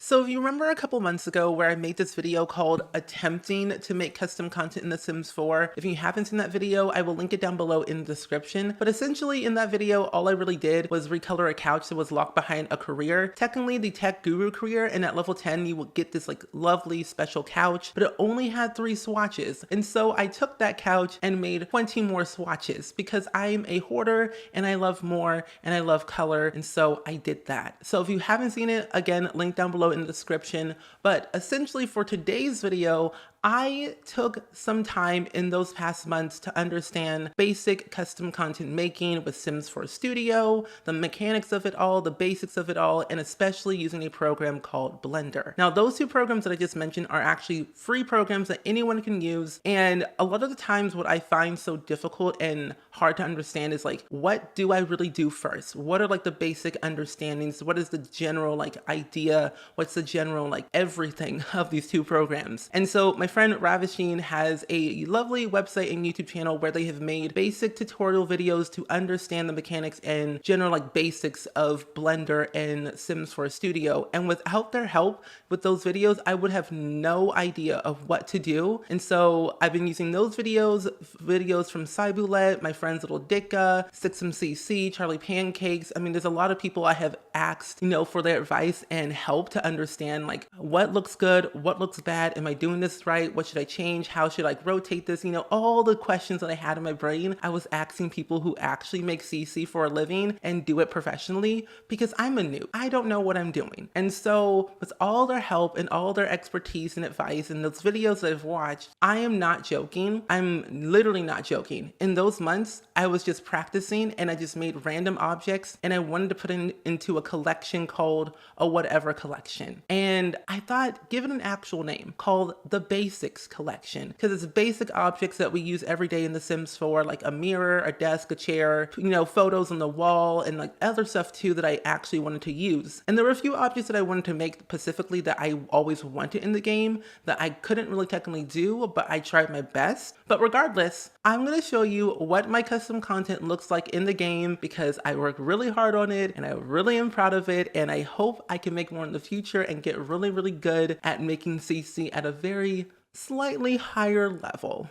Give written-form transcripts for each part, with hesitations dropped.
So if you remember a couple months ago where I made this video called attempting to make custom content in The Sims 4, if you haven't seen that video, I will link it down below in the description. But essentially in that video, all I really did was recolor a couch that was locked behind a career, technically the tech guru career, and at level 10 you will get this like lovely special couch, but it only had 3 swatches. And so I took that couch and made 20 more swatches because I'm a hoarder and I love more and I love color, and so I did that. So if you haven't seen it, again, link down below in the description. But essentially for today's video, I took some time in those past months to understand basic custom content making with Sims 4 Studio, the mechanics of it all, the basics of it all, and especially using a program called Blender. Now, those 2 programs that I just mentioned are actually free programs that anyone can use. And a lot of the times what I find so difficult and hard to understand is like, what do I really do first? What are like the basic understandings? What is the general like idea? What's the general like everything of these 2 programs? And so my friend Ravisheen has a lovely website and YouTube channel where they have made basic tutorial videos to understand the mechanics and general like basics of Blender and Sims 4 Studio. And without their help with those videos, I would have no idea of what to do. And so I've been using those videos from Cyboulet, my friends Little Dicka, SpringSims, Charlie Pancakes. I mean, there's a lot of people I have asked, for their advice and help to understand like what looks good, what looks bad, am I doing this right? What should I change? How should I rotate this? All the questions that I had in my brain, I was asking people who actually make CC for a living and do it professionally because I'm a noob. I don't know what I'm doing. And so with all their help and all their expertise and advice and those videos that I've watched, I am not joking. I'm literally not joking. In those months, I was just practicing and I just made random objects and I wanted to put into a collection called a whatever collection. And I thought, give it an actual name called the Basics Collection, because it's basic objects that we use every day in The Sims 4, like a mirror, a desk, a chair, photos on the wall, and like other stuff too that I actually wanted to use. And there were a few objects that I wanted to make specifically that I always wanted in the game that I couldn't really technically do, but I tried my best. But regardless, I'm going to show you what my custom content looks like in the game because I worked really hard on it and I really am proud of it, and I hope I can make more in the future and get really, really good at making CC at a very slightly higher level.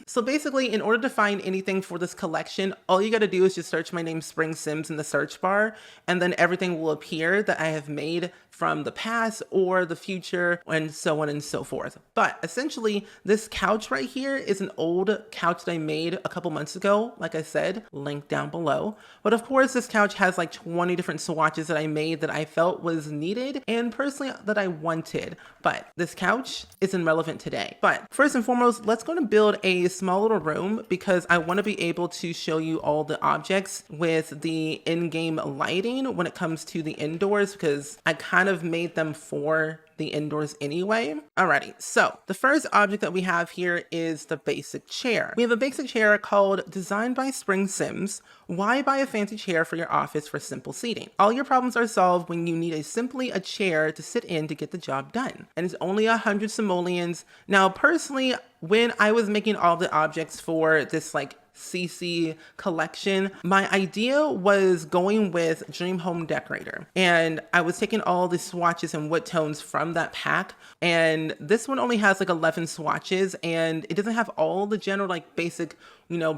So basically, in order to find anything for this collection, all you got to do is just search my name SpringSims in the search bar, and then everything will appear that I have made from the past or the future and so on and so forth. But essentially, this couch right here is an old couch that I made a couple months ago. Like I said, link down below. But of course, this couch has like 20 different swatches that I made that I felt was needed and personally that I wanted. But this couch isn't relevant today. But first and foremost, let's go to build a small little room because I want to be able to show you all the objects with the in-game lighting when it comes to the indoors because I kind of made them for the indoors anyway. Alrighty, so the first object that we have here is the basic chair. We have a basic chair called Designed by SpringSims. Why buy a fancy chair for your office for simple seating? All your problems are solved when you need simply a chair to sit in to get the job done. And it's only 100 simoleons. Now, personally, when I was making all the objects for this like CC collection, my idea was going with Dream Home Decorator, and I was taking all the swatches and wood tones from that pack, and this one only has like 11 swatches and it doesn't have all the general like basic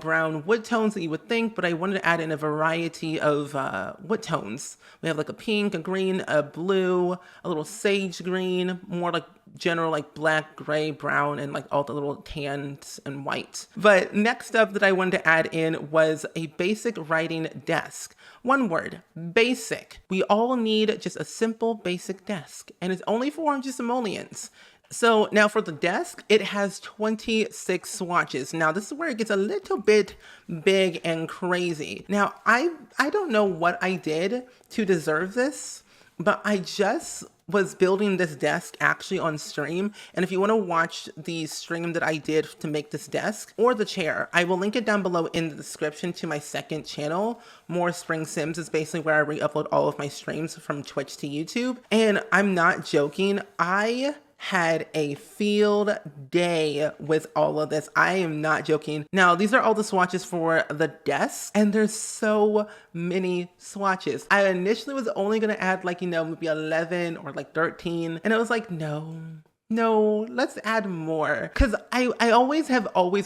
brown wood tones that you would think, but I wanted to add in a variety of wood tones. We have like a pink, a green, a blue, a little sage green, more like general like black, gray, brown, and like all the little tans and white. But next up that I wanted to add in was a basic writing desk. One word, basic. We all need just a simple basic desk, and it's only 400 simoleons. So now for the desk, it has 26 swatches. Now this is where it gets a little bit big and crazy. Now I don't know what I did to deserve this, but I just was building this desk actually on stream. And if you want to watch the stream that I did to make this desk or the chair, I will link it down below in the description to my second channel. More SpringSims is basically where I re-upload all of my streams from Twitch to YouTube. And I'm not joking. I had a field day with all of this. I am not joking. Now, these are all the swatches for the desk, and there's so many swatches. I initially was only gonna add like, maybe 11 or like 13, and I was like, no, let's add more. Cause I always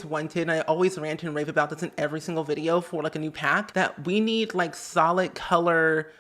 wanted, and I always rant and rave about this in every single video for like a new pack, that we need like solid color,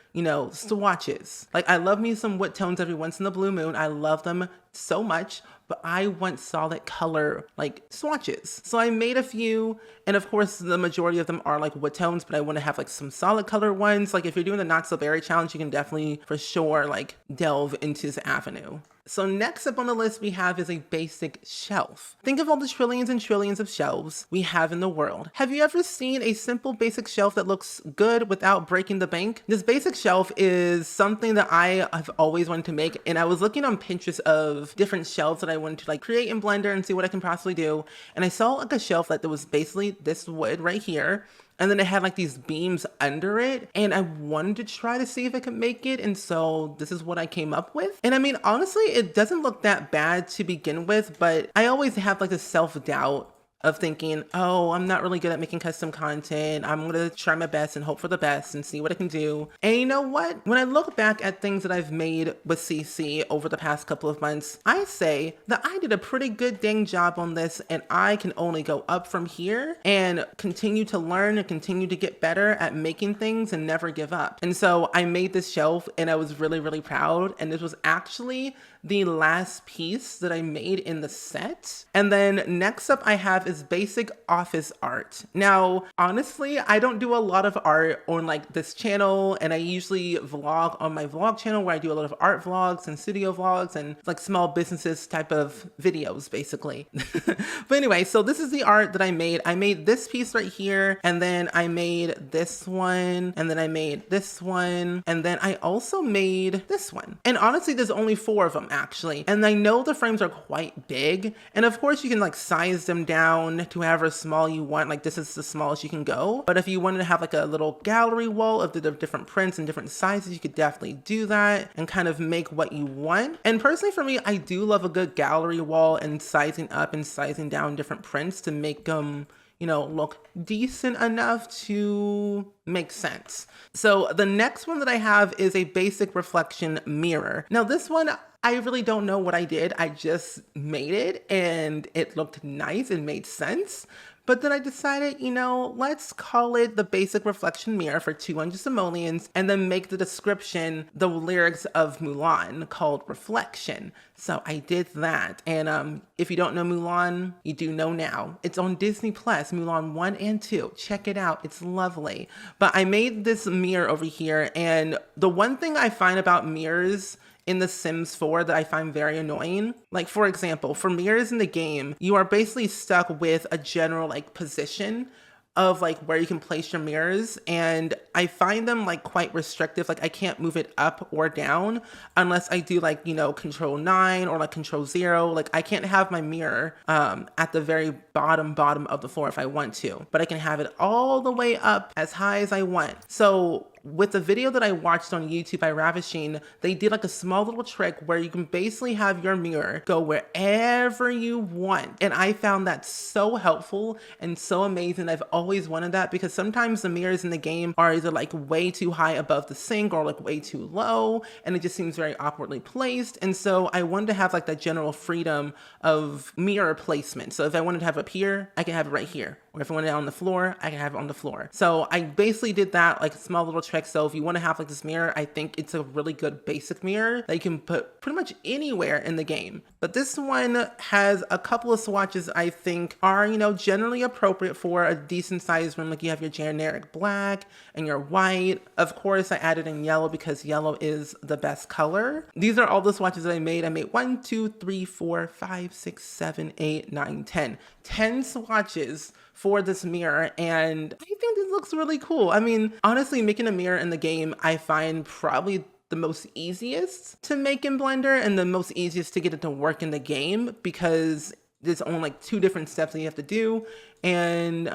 swatches. Like I love me some wood tones every once in the blue moon. I love them so much, but I want solid color like swatches. So I made a few, and of course the majority of them are like wood tones, but I want to have like some solid color ones. Like if you're doing the Not So Berry challenge, you can definitely for sure like delve into this avenue. So next up on the list we have is a basic shelf. Think of all the trillions and trillions of shelves we have in the world. Have you ever seen a simple basic shelf that looks good without breaking the bank? This basic shelf is something that I have always wanted to make, and I was looking on Pinterest of different shelves that I wanted to like create in Blender and see what I can possibly do. And I saw like a shelf that was basically this wood right here. And then it had like these beams under it, and I wanted to try to see if I could make it. And so this is what I came up with. And I mean, honestly, it doesn't look that bad to begin with, but I always have like this self-doubt of thinking, oh, I'm not really good at making custom content. I'm gonna try my best and hope for the best and see what I can do. And you know what? When I look back at things that I've made with CC over the past couple of months, I say that I did a pretty good dang job on this, and I can only go up from here and continue to learn and continue to get better at making things and never give up. And so I made this shelf, and I was really, really proud. And this was actually the last piece that I made in the set. And then next up I have is basic office art. Now, honestly, I don't do a lot of art on like this channel, and I usually vlog on my vlog channel where I do a lot of art vlogs and studio vlogs and like small businesses type of videos basically. But anyway, so this is the art that I made. I made this piece right here, and then I made this one, and then I made this one, and then I also made this one. And honestly, there's only 4 of them actually. And I know the frames are quite big, and of course you can like size them down to however small you want. Like this is the smallest you can go. But if you wanted to have like a little gallery wall of the different prints and different sizes, you could definitely do that and kind of make what you want. And personally for me, I do love a good gallery wall and sizing up and sizing down different prints to make them, look decent enough to make sense. So the next one that I have is a basic reflection mirror. Now this one, I really don't know what I did. I just made it and it looked nice and made sense. But then I decided, let's call it the basic reflection mirror for 200 simoleons, and then make the description the lyrics of Mulan called Reflection. So I did that. And if you don't know Mulan, you do know now. It's on Disney Plus, Mulan 1 and 2. Check it out. It's lovely. But I made this mirror over here. And the one thing I find about mirrors in The Sims 4 that I find very annoying. Like for example, for mirrors in the game, you are basically stuck with a general like position of like where you can place your mirrors, and I find them like quite restrictive. Like I can't move it up or down unless I do like, control 9 or like control 0. Like I can't have my mirror at the very bottom of the floor if I want to, but I can have it all the way up as high as I want. So with the video that I watched on YouTube by Ravishing, they did like a small little trick where you can basically have your mirror go wherever you want. And I found that so helpful and so amazing. I've always wanted that, because sometimes the mirrors in the game are either like way too high above the sink or like way too low, and it just seems very awkwardly placed. And so I wanted to have like that general freedom of mirror placement. So if I wanted to have it up here, I can have it right here. Or if I want it on the floor, I can have it on the floor. So I basically did that, like a small little trick. So if you want to have like this mirror, I think it's a really good basic mirror that you can put pretty much anywhere in the game. But this one has a couple of swatches I think are, generally appropriate for a decent sized room. Like you have your generic black and your white. Of course, I added in yellow because yellow is the best color. These are all the swatches that I made. I made 1, 2, 3, 4, 5, 6, 7, 8, 9, 10. 10 swatches for this mirror, and I think this looks really cool. I mean, honestly, making a mirror in the game, I find probably the most easiest to make in Blender and the most easiest to get it to work in the game, because there's only like 2 different steps that you have to do. And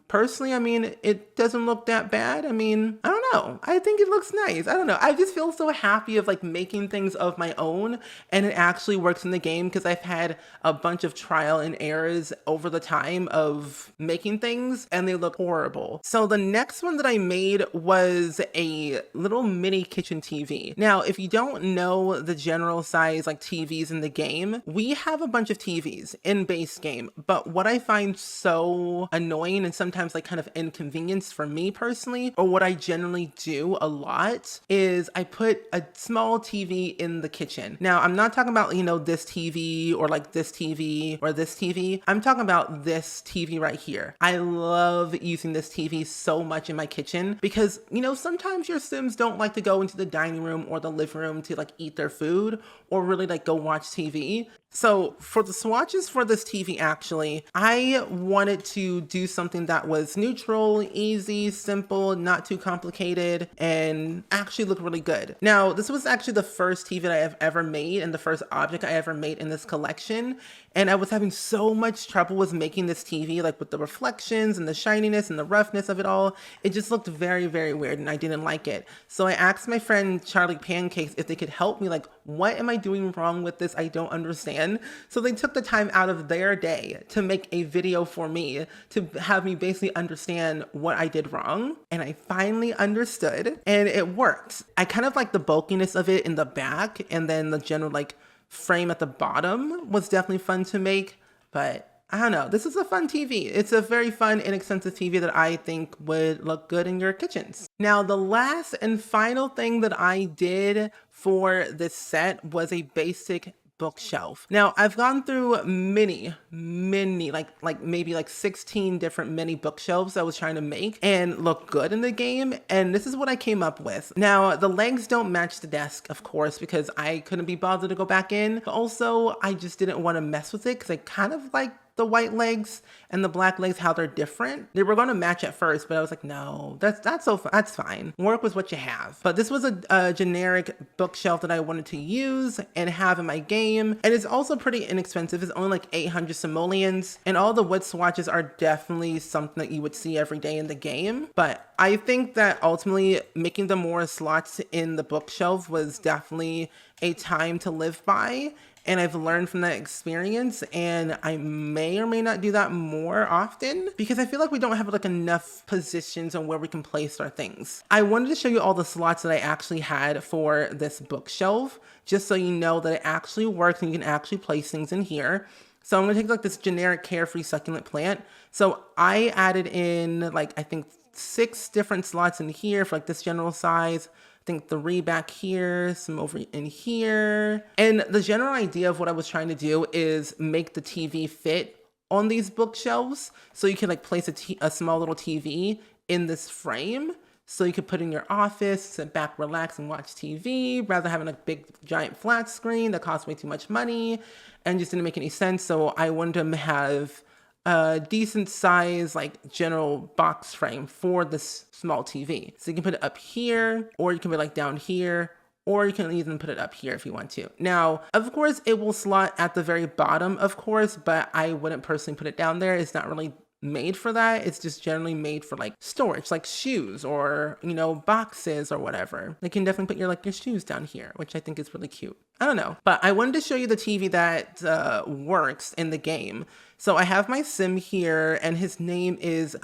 personally, I mean, it doesn't look that bad. I mean, I don't know. I think it looks nice. I don't know. I just feel so happy of like making things of my own, and it actually works in the game, because I've had a bunch of trial and errors over the time of making things and they look horrible. So the next one that I made was a little mini kitchen TV. Now, if you don't know the general size like TVs in the game, we have a bunch of TVs in base game, but what I find so annoying and sometimes like kind of inconvenience for me personally, or what I generally do a lot, is I put a small TV in the kitchen. Now, I'm not talking about, you know, this TV or like this TV or this TV. I'm talking about this TV right here. I love using this TV so much in my kitchen because, you know, sometimes your Sims don't like to go into the dining room or the living room to like eat their food or really like go watch TV. So for the swatches for this TV, actually, I wanted to do something that was neutral, easy, simple, not too complicated, and actually look really good. Now, this was actually the first TV that I have ever made and the first object I ever made in this collection. And I was having so much trouble with making this TV, like with the reflections and the shininess and the roughness of it all. It just looked very, very weird and I didn't like it. So I asked my friend Charlie Pancakes if they could help me, like, what am I doing wrong with this? I don't understand. So they took the time out of their day to make a video for me to have me basically understand what I did wrong. And I finally understood and it worked. I kind of like the bulkiness of it in the back, and then the general like frame at the bottom was definitely fun to make, but I don't know. This is a fun TV. It's a very fun, inexpensive TV that I think would look good in your kitchens. Now, the last and final thing that I did for this set was a basic bookshelf. Now, I've gone through many, like maybe like 16 different mini bookshelves I was trying to make and look good in the game. And this is what I came up with. Now, the legs don't match the desk, of course, because I couldn't be bothered to go back in. But also, I just didn't want to mess with it because I kind of like the white legs and the black legs, how they're different. They were going to match at first, but I was like, no, that's fine. Work with what you have. But this was a generic bookshelf that I wanted to use and have in my game. And it's also pretty inexpensive. It's only like 800 simoleons. And all the wood swatches are definitely something that you would see every day in the game. But I think that ultimately making the more slots in the bookshelf was definitely a time to live by. And I've learned from that experience, and I may or may not do that more often because I feel like we don't have like enough positions on where we can place our things. I wanted to show you all the slots that I actually had for this bookshelf, just so you know that it actually works and you can actually place things in here. So I'm gonna take like this generic carefree succulent plant. So I added in like, I think 6 different slots in here for like this general size. I think 3 back here, some over in here. And the general idea of what I was trying to do is make the TV fit on these bookshelves. So you can like place a small little TV in this frame. So you could put in your office, sit back, relax, and watch TV rather than having a big giant flat screen that costs way too much money and just didn't make any sense. So I wanted to have a decent size, like general box frame for this small TV. So you can put it up here, or you can put it like down here, or you can even put it up here if you want to. Now, of course, it will slot at the very bottom, of course, but I wouldn't personally put it down there. It's not really made for that. It's just generally made for like storage, like shoes or, you know, boxes or whatever. You can definitely put your like your shoes down here, which I think is really cute. I don't know, but I wanted to show you the TV that works in the game. So I have my sim here and his name is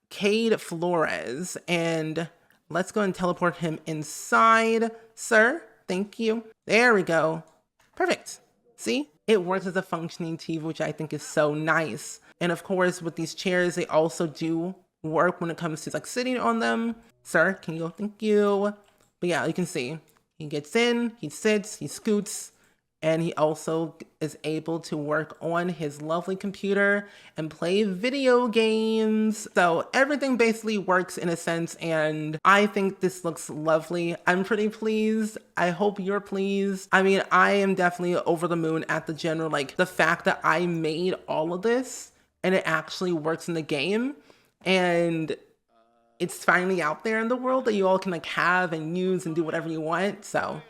Cade Flores, and let's go and teleport him inside, sir. Thank you. There we go. Perfect. See, it works as a functioning TV, which I think is so nice. And of course, with these chairs, they also do work when it comes to like sitting on them. Sir, can you go? Thank you. But yeah, you can see he gets in, he sits, he scoots, and he also is able to work on his lovely computer and play video games. So everything basically works in a sense, and I think this looks lovely. I'm pretty pleased. I hope you're pleased. I mean, I am definitely over the moon at the general, like the fact that I made all of this and it actually works in the game. And it's finally out there in the world that you all can like have and use and do whatever you want. So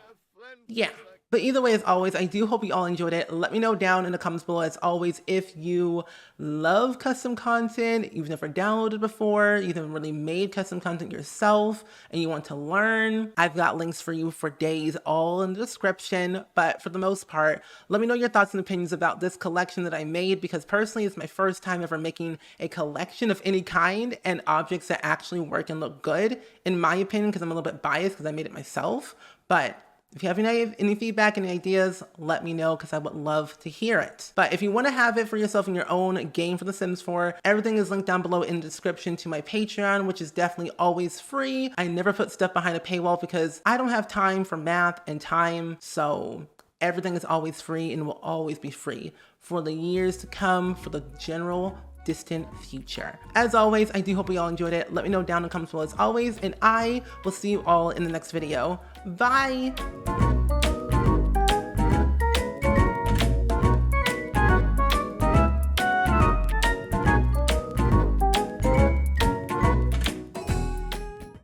yeah, But either way, as always, I do hope you all enjoyed it. Let me know down in the comments below, as always, if you love custom content, you've never downloaded before, you've never really made custom content yourself, and you want to learn. I've got links for you for days all in the description. But for the most part, let me know your thoughts and opinions about this collection that I made, because personally, it's my first time ever making a collection of any kind and objects that actually work and look good, in my opinion, because I'm a little bit biased because I made it myself. But if you have any feedback, any ideas, let me know, because I would love to hear it. But if you want to have it for yourself in your own game for The Sims 4, everything is linked down below in the description to my Patreon, which is definitely always free. I never put stuff behind a paywall because I don't have time for math and time, so everything is always free and will always be free for the years to come, for the general distant future. As always, I do hope you all enjoyed it. Let me know down in the comments below as always, and I will see you all in the next video. Bye!